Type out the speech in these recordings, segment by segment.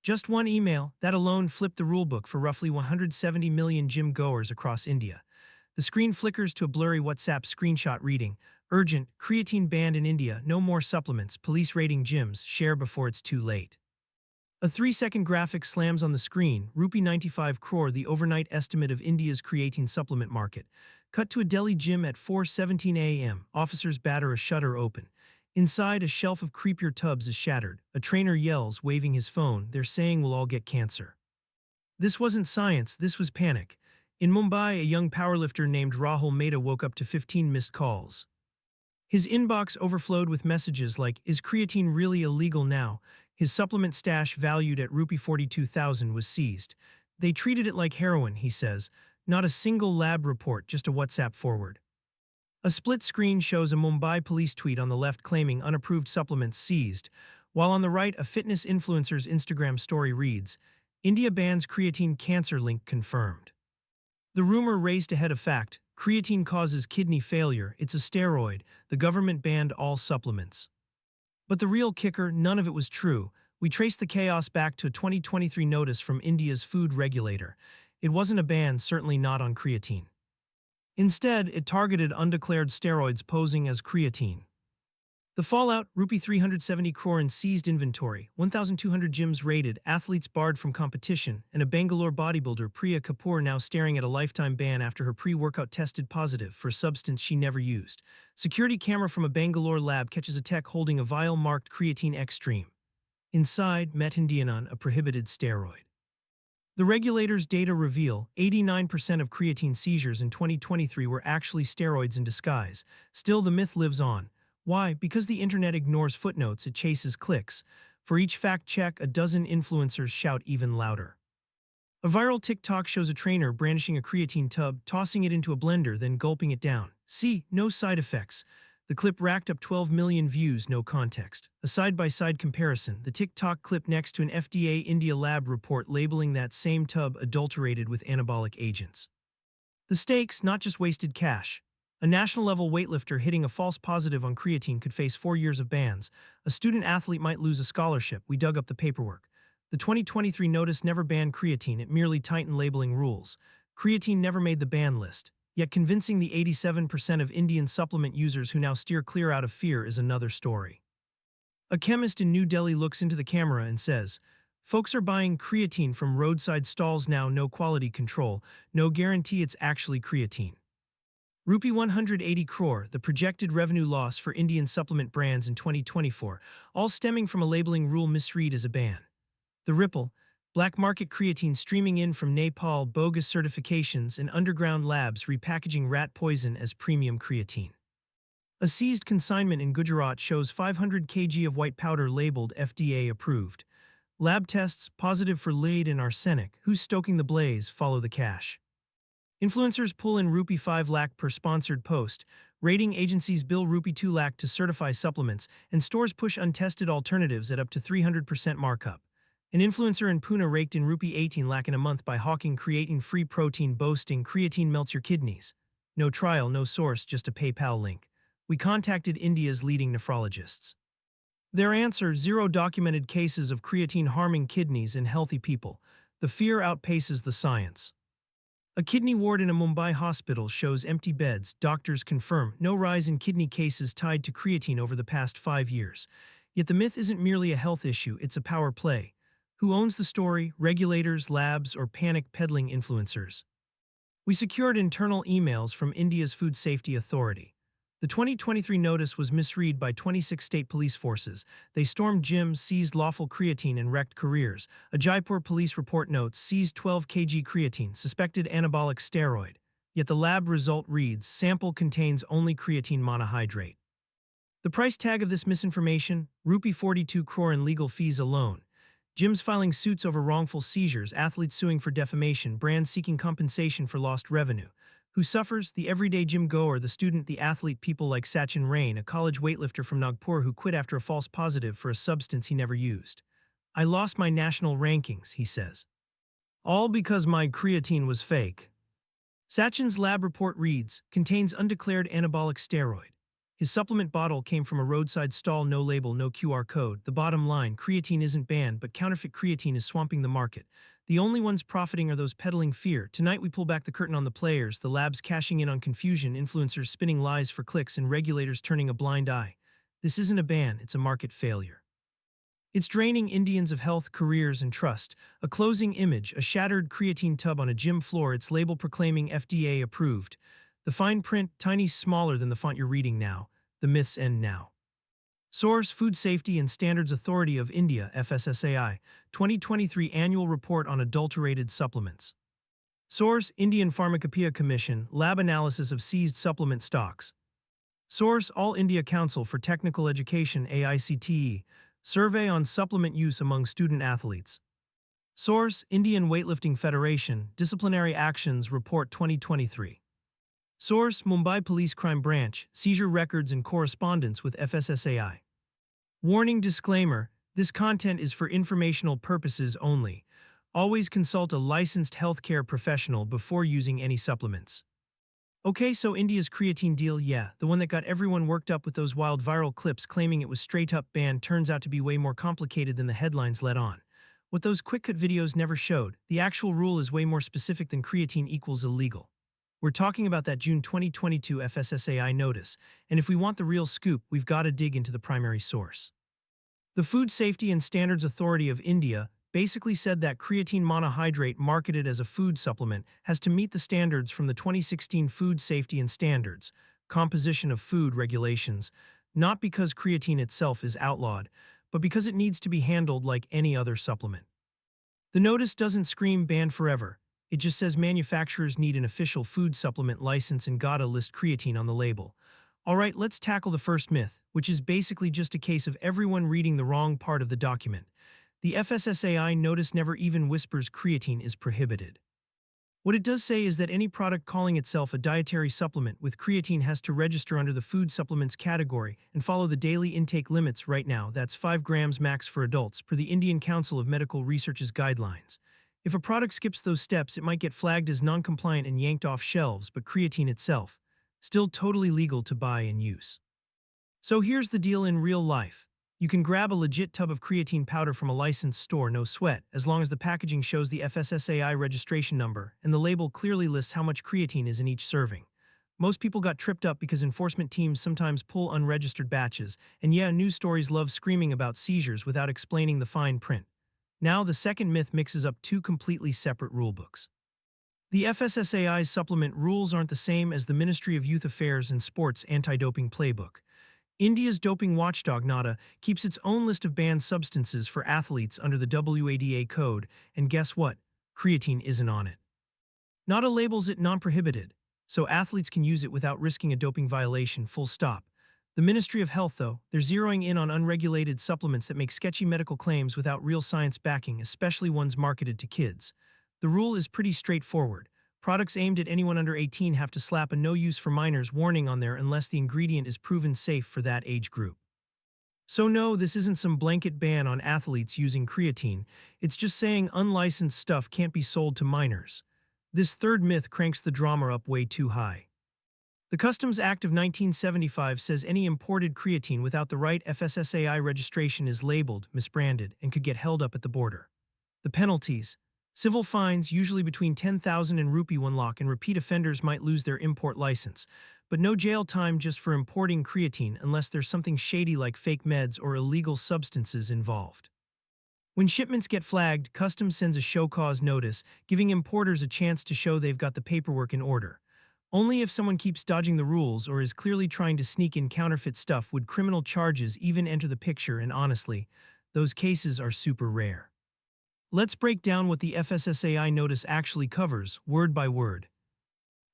Just one email, that alone flipped the rulebook for roughly 170 million gym goers across India. The screen flickers to a blurry WhatsApp screenshot reading, "Urgent, creatine banned in India, no more supplements, police raiding gyms, share before it's too late." A 3-second graphic slams on the screen, rupee 95 crore, the overnight estimate of India's creatine supplement market. Cut to a Delhi gym at 4:17 a.m., officers batter a shutter open. Inside, a shelf of creepier tubs is shattered. A trainer yells, waving his phone, "They're saying we'll all get cancer." This wasn't science, this was panic. In Mumbai, a young powerlifter named Rahul Mehta woke up to 15 missed calls. His inbox overflowed with messages like, "Is creatine really illegal now?" His supplement stash, valued at rupee 42,000, was seized. "They treated it like heroin," he says. Not a single lab report, just a WhatsApp forward. A split screen shows a Mumbai police tweet on the left claiming unapproved supplements seized, while on the right a fitness influencer's Instagram story reads, "India bans creatine, cancer link confirmed." The rumor raced ahead of fact. Creatine causes kidney failure, it's a steroid, the government banned all supplements. But the real kicker, none of it was true. We traced the chaos back to a 2023 notice from India's food regulator. It wasn't a ban, certainly not on creatine. Instead, it targeted undeclared steroids posing as creatine. The fallout, rupee 370 crore in seized inventory, 1,200 gyms raided, athletes barred from competition, and a Bangalore bodybuilder, Priya Kapoor, now staring at a lifetime ban after her pre-workout tested positive for a substance she never used. Security camera from a Bangalore lab catches a tech holding a vial marked Creatine Extreme. Inside, methindianon, a prohibited steroid. The regulator's data reveal 89% of creatine seizures in 2023 were actually steroids in disguise. Still, the myth lives on. Why? Because the internet ignores footnotes, it chases clicks. For each fact check, a dozen influencers shout even louder. A viral TikTok shows a trainer brandishing a creatine tub, tossing it into a blender, then gulping it down. See, no side effects. The clip racked up 12 million views, no context. A side-by-side comparison, the TikTok clip next to an FDA India lab report labeling that same tub adulterated with anabolic agents. The stakes, not just wasted cash. A national-level weightlifter hitting a false positive on creatine could face 4 years of bans. A student-athlete might lose a scholarship. We dug up the paperwork. The 2023 notice never banned creatine, it merely tightened labeling rules. Creatine never made the ban list. Yet convincing the 87% of Indian supplement users who now steer clear out of fear is another story. A chemist in New Delhi looks into the camera and says, "Folks are buying creatine from roadside stalls now, no quality control, no guarantee it's actually creatine." Rupee 180 crore, the projected revenue loss for Indian supplement brands in 2024, all stemming from a labeling rule misread as a ban. The ripple, black market creatine streaming in from Nepal, bogus certifications, and underground labs repackaging rat poison as premium creatine. A seized consignment in Gujarat shows 500 kg of white powder labeled FDA approved. Lab tests positive for lead and arsenic. Who's stoking the blaze? Follow the cash. Influencers pull in rupee 5 lakh per sponsored post, rating agencies bill rupee 2 lakh to certify supplements, and stores push untested alternatives at up to 300% markup. An influencer in Pune raked in rupee 18 lakh in a month by hawking creatine-free protein, boasting creatine melts your kidneys. No trial, no source, just a PayPal link. We contacted India's leading nephrologists. Their answer: zero documented cases of creatine harming kidneys in healthy people. The fear outpaces the science. A kidney ward in a Mumbai hospital shows empty beds. Doctors confirm no rise in kidney cases tied to creatine over the past 5 years. Yet the myth isn't merely a health issue, it's a power play. Who owns the story? Regulators, labs, or panic-peddling influencers? We secured internal emails from India's Food Safety Authority. The 2023 notice was misread by 26 state police forces. They stormed gyms, seized lawful creatine, and wrecked careers. A Jaipur police report notes seized 12 kg creatine, suspected anabolic steroid. Yet the lab result reads, sample contains only creatine monohydrate. The price tag of this misinformation? Rupee 42 crore in legal fees alone. Gyms filing suits over wrongful seizures, athletes suing for defamation, brands seeking compensation for lost revenue. Who suffers? The everyday gym goer, the student, the athlete, people like Sachin Rain, a college weightlifter from Nagpur who quit after a false positive for a substance he never used. "I lost my national rankings," he says. "All because my creatine was fake." Sachin's lab report reads, contains undeclared anabolic steroid. His supplement bottle came from a roadside stall, no label, no QR code. The bottom line, creatine isn't banned, but counterfeit creatine is swamping the market. The only ones profiting are those peddling fear. Tonight we pull back the curtain on the players, the labs cashing in on confusion, influencers spinning lies for clicks, and regulators turning a blind eye. This isn't a ban, it's a market failure. It's draining Indians of health, careers, and trust. A closing image, a shattered creatine tub on a gym floor, its label proclaiming FDA approved. The fine print, tiny smaller than the font you're reading now. The myths end now. Source: Food Safety and Standards Authority of India, FSSAI, 2023 Annual Report on Adulterated Supplements. Source: Indian Pharmacopoeia Commission, Lab Analysis of Seized Supplement Stocks. Source: All India Council for Technical Education, AICTE, Survey on Supplement Use Among Student Athletes. Source: Indian Weightlifting Federation, Disciplinary Actions Report 2023. Source: Mumbai Police Crime Branch, Seizure Records and Correspondence with FSSAI. Warning disclaimer: this content is for informational purposes only. Always consult a licensed healthcare professional before using any supplements. Okay, so India's creatine deal, yeah, the one that got everyone worked up with those wild viral clips claiming it was straight up banned, turns out to be way more complicated than the headlines let on. What those quick-cut videos never showed, the actual rule is way more specific than creatine equals illegal. We're talking about that June 2022 FSSAI notice, and if we want the real scoop, we've got to dig into the primary source. The Food Safety and Standards Authority of India basically said that creatine monohydrate marketed as a food supplement has to meet the standards from the 2016 Food Safety and Standards, Composition of Food Regulations, not because creatine itself is outlawed, but because it needs to be handled like any other supplement. The notice doesn't scream ban forever. It just says manufacturers need an official food supplement license and gotta list creatine on the label. Alright, let's tackle the first myth, which is basically just a case of everyone reading the wrong part of the document. The FSSAI notice never even whispers creatine is prohibited. What it does say is that any product calling itself a dietary supplement with creatine has to register under the food supplements category and follow the daily intake limits. Right now, that's 5 grams max for adults per the Indian Council of Medical Research's guidelines. If a product skips those steps, it might get flagged as non-compliant and yanked off shelves, but creatine itself, still totally legal to buy and use. So here's the deal in real life. You can grab a legit tub of creatine powder from a licensed store, no sweat, as long as the packaging shows the FSSAI registration number and the label clearly lists how much creatine is in each serving. Most people got tripped up because enforcement teams sometimes pull unregistered batches, and yeah, news stories love screaming about seizures without explaining the fine print. Now, the second myth mixes up two completely separate rulebooks. The FSSAI's supplement rules aren't the same as the Ministry of Youth Affairs and Sports anti-doping playbook. India's doping watchdog NADA keeps its own list of banned substances for athletes under the WADA code, and guess what? Creatine isn't on it. NADA labels it non-prohibited, so athletes can use it without risking a doping violation, full stop. The Ministry of Health, though, they're zeroing in on unregulated supplements that make sketchy medical claims without real science backing, especially ones marketed to kids. The rule is pretty straightforward. Products aimed at anyone under 18 have to slap a no use for minors warning on there unless the ingredient is proven safe for that age group. So no, this isn't some blanket ban on athletes using creatine. It's just saying unlicensed stuff can't be sold to minors. This third myth cranks the drama up way too high. The Customs Act of 1975 says any imported creatine without the right FSSAI registration is labeled, misbranded, and could get held up at the border. The penalties: civil fines, usually between 10,000 and rupee 1 lakh, and repeat offenders might lose their import license. But no jail time just for importing creatine unless there's something shady like fake meds or illegal substances involved. When shipments get flagged, Customs sends a show cause notice, giving importers a chance to show they've got the paperwork in order. Only if someone keeps dodging the rules or is clearly trying to sneak in counterfeit stuff would criminal charges even enter the picture, and honestly, those cases are super rare. Let's break down what the FSSAI notice actually covers, word by word.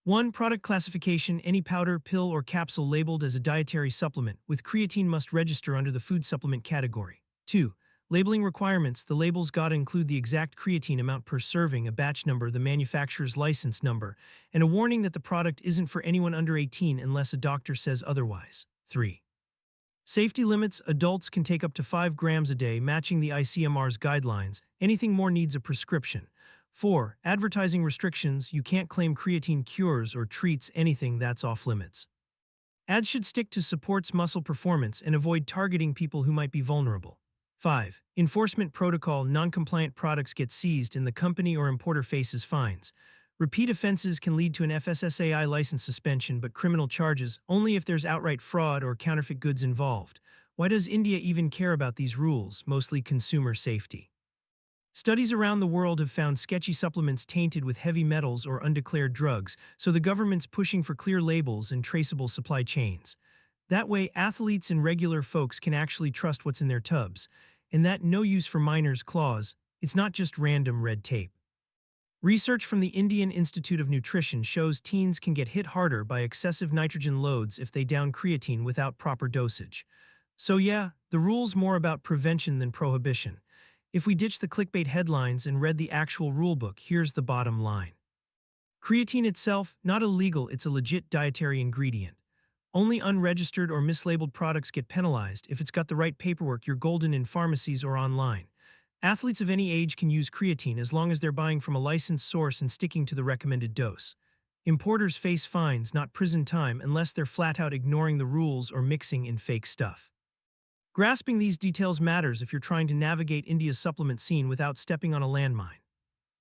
1. Product classification: any powder, pill, or capsule labeled as a dietary supplement with creatine must register under the food supplement category. 2. Labeling requirements: the labels gotta include the exact creatine amount per serving, a batch number, the manufacturer's license number, and a warning that the product isn't for anyone under 18 unless a doctor says otherwise. 3. Safety limits: adults can take up to 5 grams a day, matching the ICMR's guidelines. Anything more needs a prescription. 4. Advertising restrictions: you can't claim creatine cures or treats anything that's off limits. Ads should stick to supports muscle performance and avoid targeting people who might be vulnerable. 5. Enforcement protocol. Non-compliant products get seized and the company or importer faces fines. Repeat offenses can lead to an FSSAI license suspension but criminal charges only if there's outright fraud or counterfeit goods involved. Why does India even care about these rules? Mostly consumer safety. Studies around the world have found sketchy supplements tainted with heavy metals or undeclared drugs, so the government's pushing for clear labels and traceable supply chains. That way, athletes and regular folks can actually trust what's in their tubs. And that no use for minors clause, it's not just random red tape. Research from the Indian Institute of Nutrition shows teens can get hit harder by excessive nitrogen loads if they down creatine without proper dosage. So yeah, the rule's more about prevention than prohibition. If we ditch the clickbait headlines and read the actual rulebook, here's the bottom line. Creatine itself, not illegal, it's a legit dietary ingredient. Only unregistered or mislabeled products get penalized. If it's got the right paperwork, you're golden in pharmacies or online. Athletes of any age can use creatine as long as they're buying from a licensed source and sticking to the recommended dose. Importers face fines, not prison time, unless they're flat out ignoring the rules or mixing in fake stuff. Grasping these details matters if you're trying to navigate India's supplement scene without stepping on a landmine.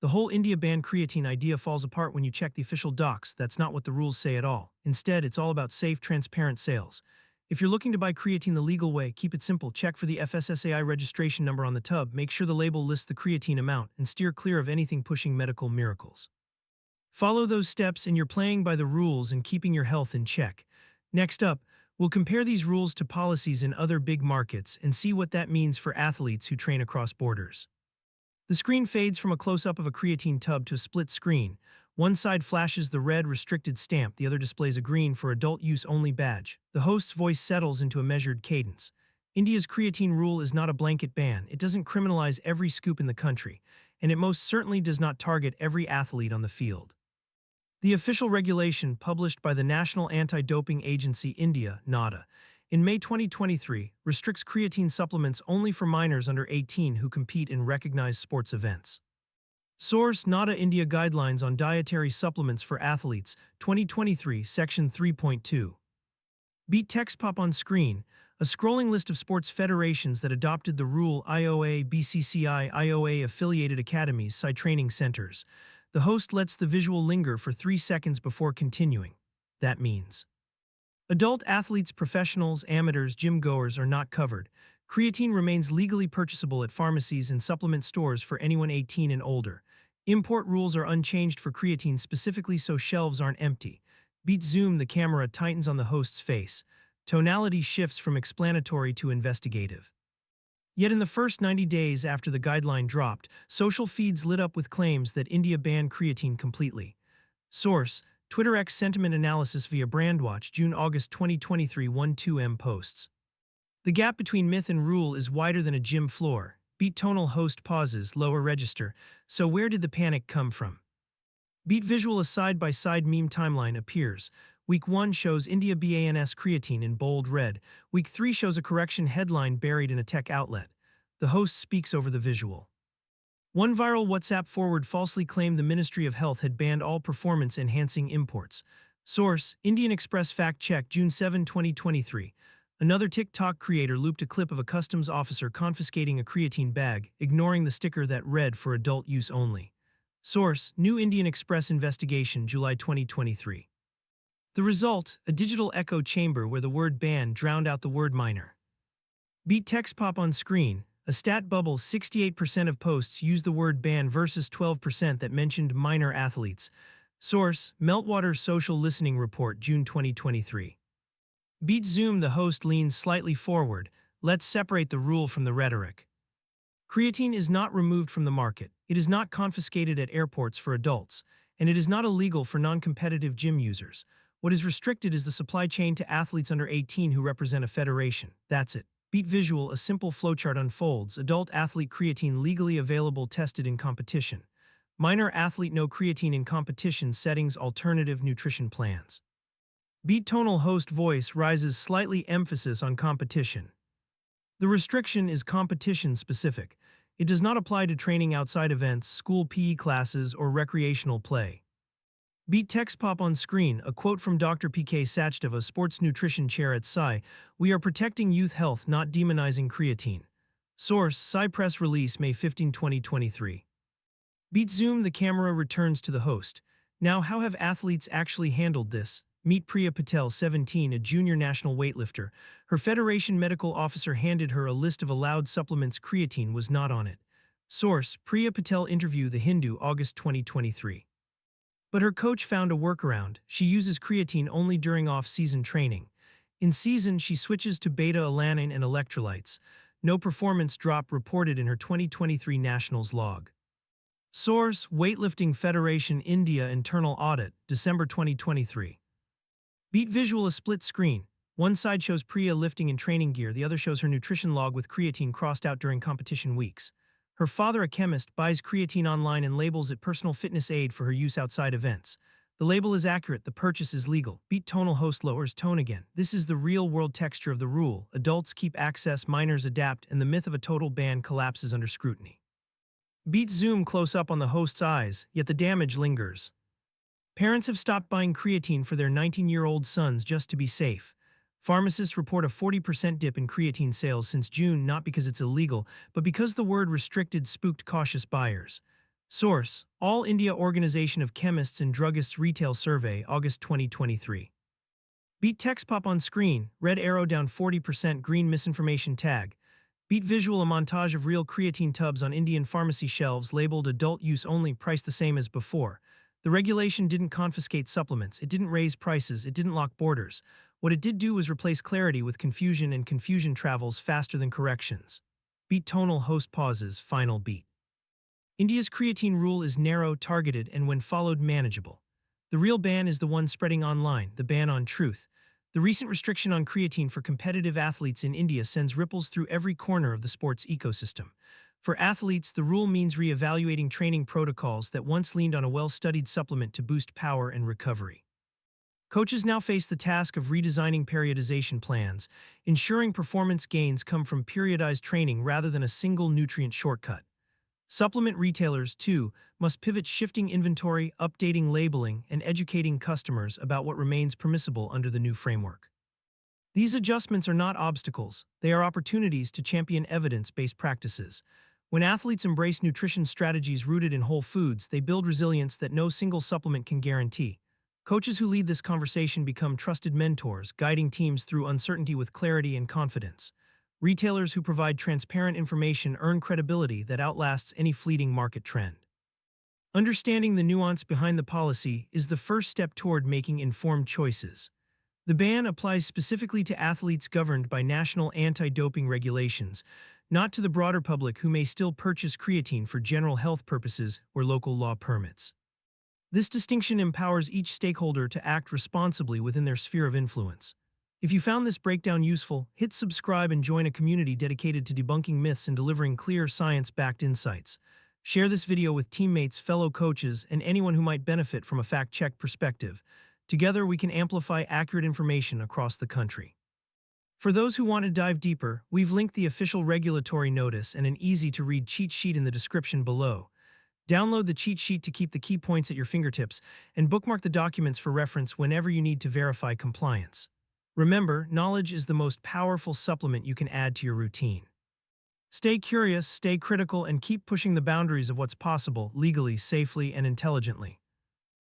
The whole India ban creatine idea falls apart when you check the official docs. That's not what the rules say at all. Instead, it's all about safe, transparent sales. If you're looking to buy creatine the legal way, keep it simple. Check for the FSSAI registration number on the tub, make sure the label lists the creatine amount, and steer clear of anything pushing medical miracles. Follow those steps and you're playing by the rules and keeping your health in check. Next up, we'll compare these rules to policies in other big markets and see what that means for athletes who train across borders. The screen fades from a close-up of a creatine tub to a split screen. One side flashes the red restricted stamp, the other displays a green for adult use only badge. The host's voice settles into a measured cadence. India's creatine rule is not a blanket ban. It doesn't criminalize every scoop in the country, and it most certainly does not target every athlete on the field. The official regulation published by the National Anti-Doping Agency India, NADA, in May 2023 restricts creatine supplements only for minors under 18 who compete in recognized sports events. Source: NADA India Guidelines on Dietary Supplements for Athletes, 2023, Section 3.2. Beat text pop on screen, a scrolling list of sports federations that adopted the rule: IOA, BCCI, IOA affiliated academies, training centers. The host lets the visual linger for 3 seconds before continuing. That means adult athletes, professionals, amateurs, gym goers are not covered. Creatine remains legally purchasable at pharmacies and supplement stores for anyone 18 and older. Import rules are unchanged for creatine specifically so shelves aren't empty. Beat zoom, the camera tightens on the host's face. Tonality shifts from explanatory to investigative. Yet in the first 90 days after the guideline dropped, social feeds lit up with claims that India banned creatine completely. Source: Twitter X Sentiment Analysis via Brandwatch, June-August 2023, 12M posts. The gap between myth and rule is wider than a gym floor. Beat tonal host pauses, lower register. So where did the panic come from? Beat visual, a side-by-side meme timeline appears. Week 1 shows India bans creatine in bold red. Week 3 shows a correction headline buried in a tech outlet. The host speaks over the visual. One viral WhatsApp forward falsely claimed the Ministry of Health had banned all performance-enhancing imports. Source: Indian Express Fact Check, June 7, 2023. Another TikTok creator looped a clip of a customs officer confiscating a creatine bag, ignoring the sticker that read "for adult use only." Source: New Indian Express Investigation, July 2023. The result: a digital echo chamber where the word ban drowned out the word minor. Beat text pop on screen, a stat bubble: 68% of posts use the word ban versus 12% that mentioned minor athletes. Source: Meltwater Social Listening Report, June 2023. Beat zoom, the host leans slightly forward. Let's separate the rule from the rhetoric. Creatine is not removed from the market, it is not confiscated at airports for adults, and it is not illegal for non-competitive gym users. What is restricted is the supply chain to athletes under 18 who represent a federation. That's it. Beat visual, a simple flowchart unfolds. Adult athlete creatine legally available, tested in competition. Minor athlete no creatine in competition settings, alternative nutrition plans. Beat tonal host voice rises slightly, emphasis on competition. The restriction is competition specific. It does not apply to training outside events, school PE classes, or recreational play. Beat text pop on screen, a quote from Dr. PK Sachdeva, sports nutrition chair at Psy. We are protecting youth health, not demonizing creatine. Source, Psy press release May 15, 2023. Beat Zoom, the camera returns to the host. Now, how have athletes actually handled this? Meet Priya Patel, 17, a junior national weightlifter. Her federation medical officer handed her a list of allowed supplements. Creatine was not on it. Source, Priya Patel interview The Hindu, August 2023. But her coach found a workaround. She uses creatine only during off-season training. In season, she switches to beta-alanine and electrolytes. No performance drop reported in her 2023 Nationals log. Source, Weightlifting Federation India Internal Audit, December 2023. Beat visual, a split screen. One side shows Priya lifting in training gear, the other shows her nutrition log with creatine crossed out during competition weeks. Her father, a chemist, buys creatine online and labels it personal fitness aid for her use outside events. The label is accurate, the purchase is legal. Beat tonal host lowers tone again. This is the real-world texture of the rule. Adults keep access, minors adapt, and the myth of a total ban collapses under scrutiny. Beat zoom close up on the host's eyes, yet the damage lingers. Parents have stopped buying creatine for their 19-year-old sons just to be safe. Pharmacists report a 40% dip in creatine sales since June, not because it's illegal, but because the word restricted spooked cautious buyers. Source, All India Organization of Chemists and Druggists Retail Survey, August 2023. Beat text pop on screen, red arrow down 40%, green misinformation tag. Beat visual, a montage of real creatine tubs on Indian pharmacy shelves labeled adult use only, priced the same as before. The regulation didn't confiscate supplements, it didn't raise prices, it didn't lock borders. What it did do was replace clarity with confusion, and confusion travels faster than corrections. Beat tonal host pauses, final beat. India's creatine rule is narrow, targeted, and when followed, manageable. The real ban is the one spreading online, the ban on truth. The recent restriction on creatine for competitive athletes in India sends ripples through every corner of the sports ecosystem. For athletes, the rule means re-evaluating training protocols that once leaned on a well-studied supplement to boost power and recovery. Coaches now face the task of redesigning periodization plans, ensuring performance gains come from periodized training rather than a single nutrient shortcut. Supplement retailers, too, must pivot, shifting inventory, updating labeling, and educating customers about what remains permissible under the new framework. These adjustments are not obstacles, they are opportunities to champion evidence-based practices. When athletes embrace nutrition strategies rooted in whole foods, they build resilience that no single supplement can guarantee. Coaches who lead this conversation become trusted mentors, guiding teams through uncertainty with clarity and confidence. Retailers who provide transparent information earn credibility that outlasts any fleeting market trend. Understanding the nuance behind the policy is the first step toward making informed choices. The ban applies specifically to athletes governed by national anti-doping regulations, not to the broader public who may still purchase creatine for general health purposes where local law permits. This distinction empowers each stakeholder to act responsibly within their sphere of influence. If you found this breakdown useful, hit subscribe and join a community dedicated to debunking myths and delivering clear, science-backed insights. Share this video with teammates, fellow coaches, and anyone who might benefit from a fact-checked perspective. Together, we can amplify accurate information across the country. For those who want to dive deeper, we've linked the official regulatory notice and an easy-to-read cheat sheet in the description below. Download the cheat sheet to keep the key points at your fingertips, and bookmark the documents for reference whenever you need to verify compliance. Remember, knowledge is the most powerful supplement you can add to your routine. Stay curious, stay critical, and keep pushing the boundaries of what's possible legally, safely, and intelligently.